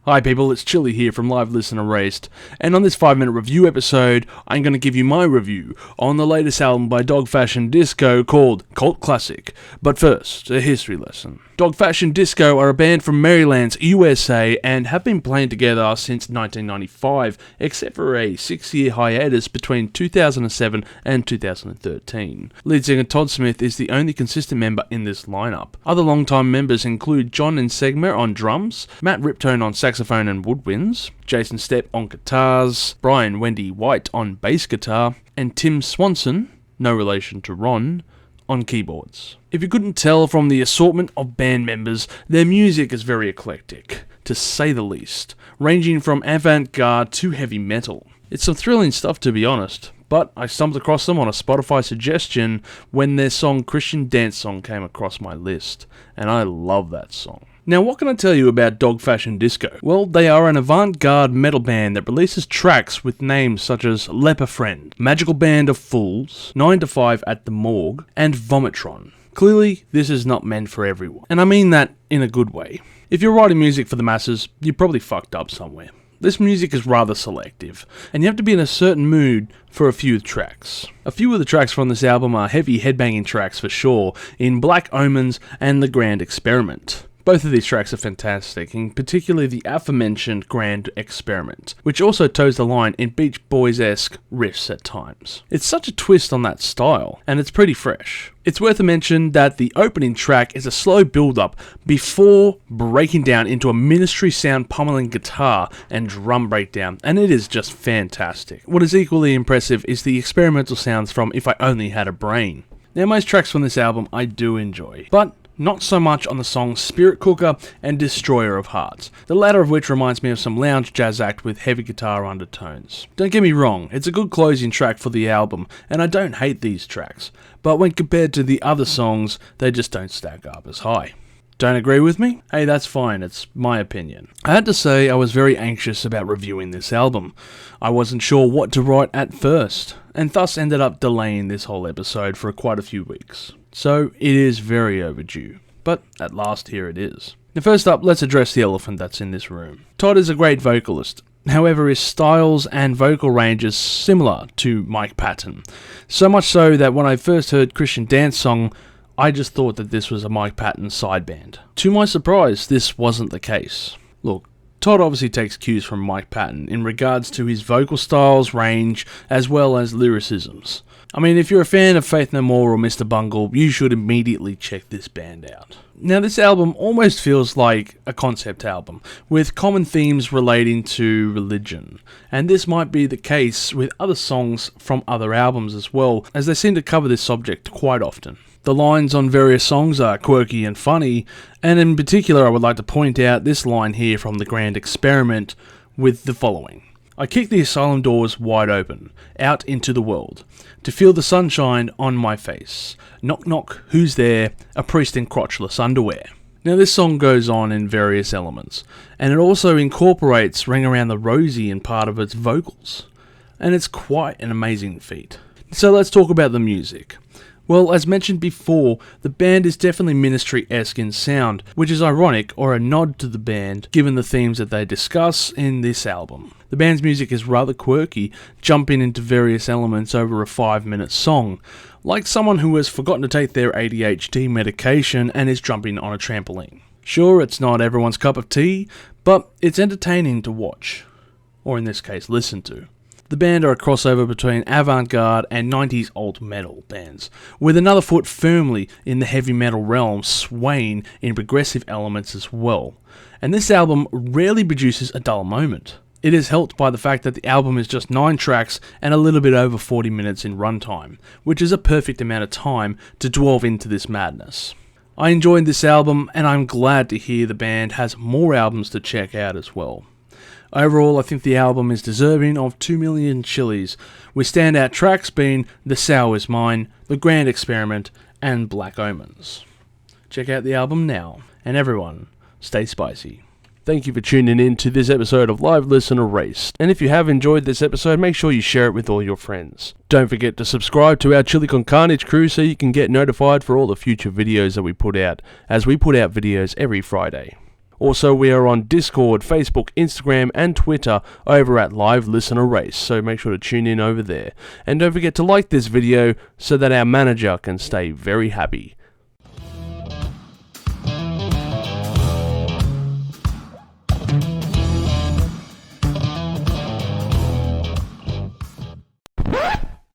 Hi people, it's Chilli here from Live Listen Erased, and on this 5-minute review episode, I'm going to give you my review on the latest album by Dog Fashion Disco called Cult Classic. But first, a history lesson. Dog Fashion Disco are a band from Maryland, USA, and have been playing together since 1995, except for a 6-year hiatus between 2007 and 2013. Lead singer Todd Smith is the only consistent member in this lineup. Other longtime members include John Nsegma on drums, Matt Riptone on saxophone and woodwinds, Jason Stepp on guitars, Brian Wendy White on bass guitar, and Tim Swanson, no relation to Ron, on keyboards. If you couldn't tell from the assortment of band members, their music is very eclectic, to say the least, ranging from avant-garde to heavy metal. It's some thrilling stuff, to be honest, but I stumbled across them on a Spotify suggestion when their song Christian Dance Song came across my list, and I love that song. Now, what can I tell you about Dog Fashion Disco? Well, they are an avant-garde metal band that releases tracks with names such as Leper Friend, Magical Band of Fools, 9 to 5 at the Morgue, and Vomitron. Clearly, this is not meant for everyone, and I mean that in a good way. If you're writing music for the masses, you probably fucked up somewhere. This music is rather selective, and you have to be in a certain mood for a few tracks. A few of the tracks from this album are heavy headbanging tracks for sure, in Black Omens and The Grand Experiment. Both of these tracks are fantastic, and particularly the aforementioned Grand Experiment, which also toes the line in Beach Boys-esque riffs at times. It's such a twist on that style, and it's pretty fresh. It's worth a mention that the opening track is a slow build-up before breaking down into a Ministry sound pummeling guitar and drum breakdown, and it is just fantastic. What is equally impressive is the experimental sounds from If I Only Had a Brain. Now, most tracks from this album I do enjoy, but not so much on the songs Spirit Cooker and Destroyer of Hearts, the latter of which reminds me of some lounge jazz act with heavy guitar undertones. Don't get me wrong, it's a good closing track for the album, and I don't hate these tracks, but when compared to the other songs, they just don't stack up as high. Don't agree with me? Hey, that's fine, it's my opinion. I had to say I was very anxious about reviewing this album. I wasn't sure what to write at first, and thus ended up delaying this whole episode for quite a few weeks. So it is very overdue, but at last here it is. Now first up, let's address the elephant that's in this room. Todd is a great vocalist. However, his styles and vocal range is similar to Mike Patton. So much so that when I first heard Christian Dance Song, I just thought that this was a Mike Patton side band. To my surprise, this wasn't the case. Look, Todd obviously takes cues from Mike Patton in regards to his vocal styles, range, as well as lyricisms. I mean, if you're a fan of Faith No More or Mr. Bungle, you should immediately check this band out. Now, this album almost feels like a concept album, with common themes relating to religion, and this might be the case with other songs from other albums as well, as they seem to cover this subject quite often. The lines on various songs are quirky and funny, and in particular I would like to point out this line here from The Grand Experiment with the following. I kick the asylum doors wide open, out into the world, to feel the sunshine on my face. Knock knock, who's there? A priest in crotchless underwear. Now this song goes on in various elements, and it also incorporates Ring Around the Rosie in part of its vocals, and it's quite an amazing feat. So let's talk about the music. Well, as mentioned before, the band is definitely Ministry-esque in sound, which is ironic or a nod to the band given the themes that they discuss in this album. The band's music is rather quirky, jumping into various elements over a 5-minute song, like someone who has forgotten to take their ADHD medication and is jumping on a trampoline. Sure, it's not everyone's cup of tea, but it's entertaining to watch, or in this case, listen to. The band are a crossover between avant-garde and 90s alt metal bands, with another foot firmly in the heavy metal realm, swaying in progressive elements as well. And this album rarely produces a dull moment. It is helped by the fact that the album is just 9 tracks and a little bit over 40 minutes in runtime, which is a perfect amount of time to delve into this madness. I enjoyed this album, and I'm glad to hear the band has more albums to check out as well. Overall, I think the album is deserving of 2 million chilies, with standout tracks being The Sour Is Mine, The Grand Experiment, and Black Omens. Check out the album now, and everyone, stay spicy. Thank you for tuning in to this episode of Live Listen Erased, and if you have enjoyed this episode, make sure you share it with all your friends. Don't forget to subscribe to our Chilli Con Carnage Crew so you can get notified for all the future videos that we put out, as we put out videos every Friday. Also, we are on Discord, Facebook, Instagram, and Twitter over at Live Listener Race, so make sure to tune in over there. And don't forget to like this video so that our manager can stay very happy.